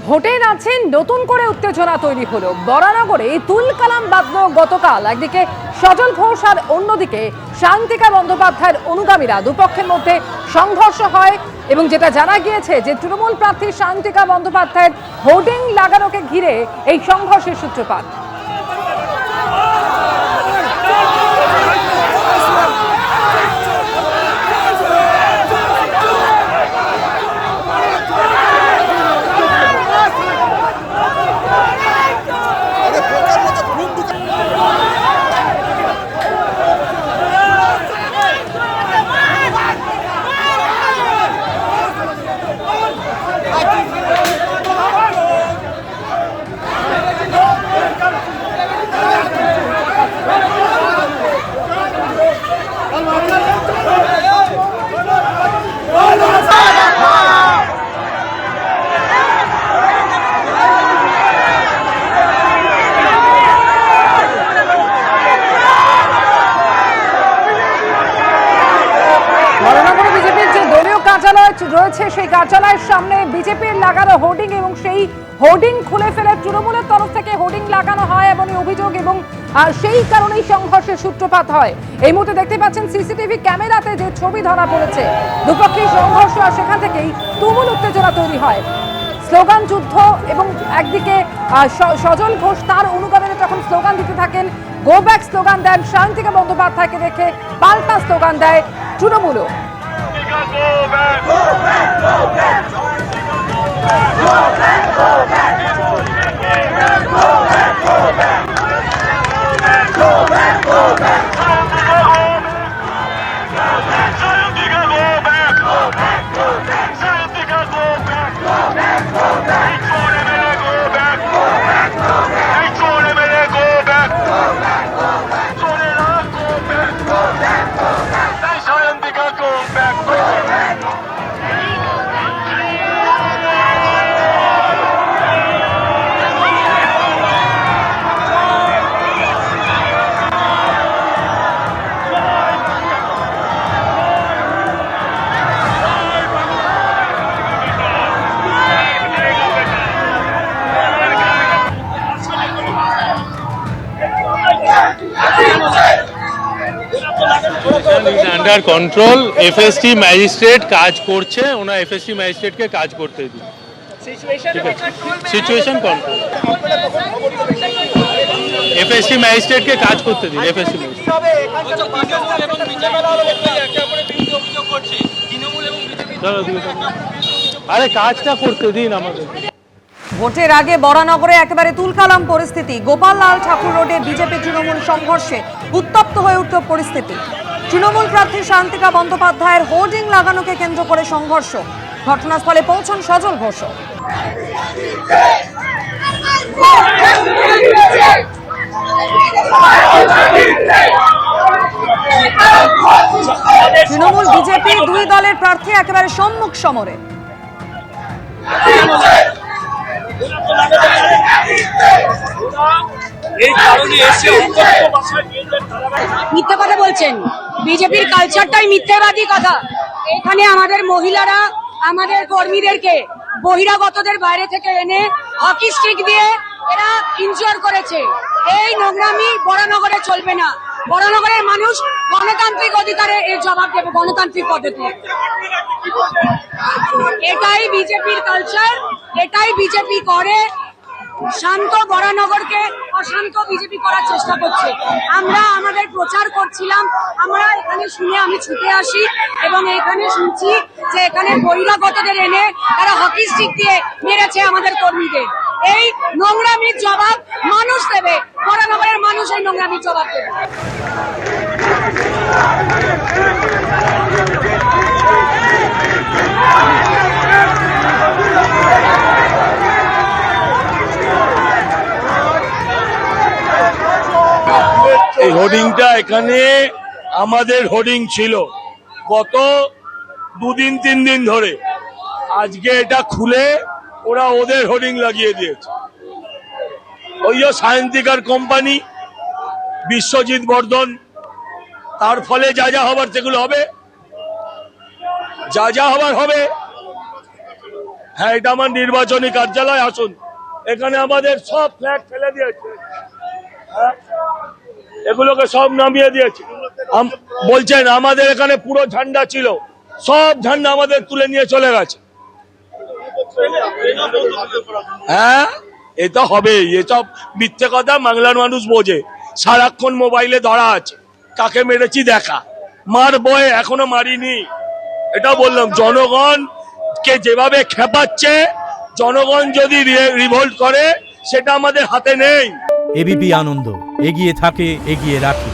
ভোটে নাচে নতুন করে উত্তেজনা তৈরি হলো। বরানগরে তুলকালাম বাদল গতকাল, একদিকে সজল ঘোষ আর অন্যদিকে শান্তিকা বন্দ্যোপাধ্যায়ের অনুগামীরা, দুপক্ষের মধ্যে সংঘর্ষ হয় এবং যেটা জানা গিয়েছে যে তৃণমূল প্রার্থী শান্তিকা বন্দ্যোপাধ্যায়ের হোর্ডিং লাগানোকে ঘিরে এই সংঘর্ষের সূত্রপাত। রয়েছে সেই কার্যালয়ের সামনে বিজেপির লাগানো হোর্ডিং এবং সেই হোর্ডিং খুলে ফেলে তৃণমূলের তরফ থেকে হোর্ডিং লাগানো হয় এমনই অভিযোগ এবং সেই কারণেই সংঘর্ষের সূত্রপাত হয়। এই মুহূর্তে দেখতে পাচ্ছেন সিসিটিভি ক্যামেরাতে যে ছবি ধরা পড়েছে, দুপক্ষের সংঘর্ষ আর সেখান থেকেই তুমুল উত্তেজনা তৈরি হয়, স্লোগান যুদ্ধ। এবং একদিকে সজল ঘোষ তার অনুগামীরা তখন স্লোগান দিতে থাকেন, গো ব্যাক স্লোগান দেন, শান্তিকা বন্দ্যোপাধ্যায়কে দেখে পাল্টা স্লোগান দেয় তৃণমূলও। Go back! Go back! Go back! Go back! Go back! Go back! Go back! Go back! Go back! Under control FST magistrate काज করছে, ওনা एफएसटी मैजिस्ट्रेट के काज করতে দিন। सिचुएशन कंट्रोल एफएसटी मैजिस्ट्रेट के काज করতে দিন। एफएसटी আরে কাজটা করতে দিন আমাদের। ভোটের আগে বরানগরে একেবারে তুলকালাম পরিস্থিতি। গোপাল লাল ঠাকুর রোডে বিজেপি তৃণমূল সংঘর্ষে উত্তপ্ত হয়ে উঠল পরিস্থিতি। তৃণমূল প্রার্থী শান্তিকা বন্দ্যোপাধ্যায়ের হোর্ডিং লাগানোকে কেন্দ্র করে সংঘর্ষ। ঘটনাস্থলে পৌঁছন সজল ঘোষ। তৃণমূল বিজেপি দুই দলের প্রার্থী একেবারে সম্মুখ সমরে। মিথ্যে কথা বলছেন, বিজেপির কালচারটাই মিথ্যেবাদী কথা। এখানে আমাদের মহিলারা আমাদের কর্মীদেরকে বহিরাগতদের বাইরে থেকে এনে হকি স্টিক দিয়ে এরা ইনজোর করেছে। এই নোংরামি বরানগরে চলবে না। বরানগরের মানুষ গণতান্ত্রিক অধিকারে এর জবাব দেবে, গণতান্ত্রিক পদ্ধতি। এটাই বিজেপির কালচার, এটাই বিজেপি করে। শান্ত বরানগরকে অশান্ত বিজেপি করার চেষ্টা করছে। আমরা আমাদের প্রচার করছিলাম, আমরা এখানে শুনে আমি ছুটে আসি এবং এখানে শুনছি যে এখানে বহিরাগতদের এনে তারা হকি স্টিক দিয়ে মেরেছে আমাদের কর্মীদের। এই নোংরামির জবাব মানুষ দেবে, বরানগরের মানুষ এই নোংরামির জবাব দেবে। এই হোর্ডিংটা এখানে আমাদের হোর্ডিং ছিল গত 2-3 দিন ধরে। আজকে এটা খুলে ওরা ওদের হোর্ডিং লাগিয়ে দিয়েছে। ওই যে সায়ন্তিকার কোম্পানি বিশ্বজিৎ বর্ধন, তার ফলে যা যা হবার সেগুলো হবে, যা যা হবার হবে। হ্যাঁ, এটা আমার নির্বাচনী কার্যালয়, আসুন। এখানে আমাদের সব ফ্ল্যাগ ফেলে দিয়েছে, হ্যাঁ, এগুলোকে সব নামিয়ে দিয়েছে। বলছেন আমাদের এখানে পুরো ঝান্ডা ছিল, সব ঝান্ডা আমাদের তুলে নিয়ে চলে গেছে। হ্যাঁ, এটা হবে, এসব মিথ্যে কথা বাংলার মানুষ বোঝে। সারাক্ষণ মোবাইলে ধরা আছে, কাকে মেরেছি দেখা, মার বয়ে এখনো মারিনি। এটা বললাম, জনগণ কে যেভাবে খেপাচ্ছে, জনগণ যদি রিভোল্ট করে সেটা আমাদের হাতে নেই। এবিপি আনন্দ, এগিয়ে থাকে, এগিয়ে রাখে।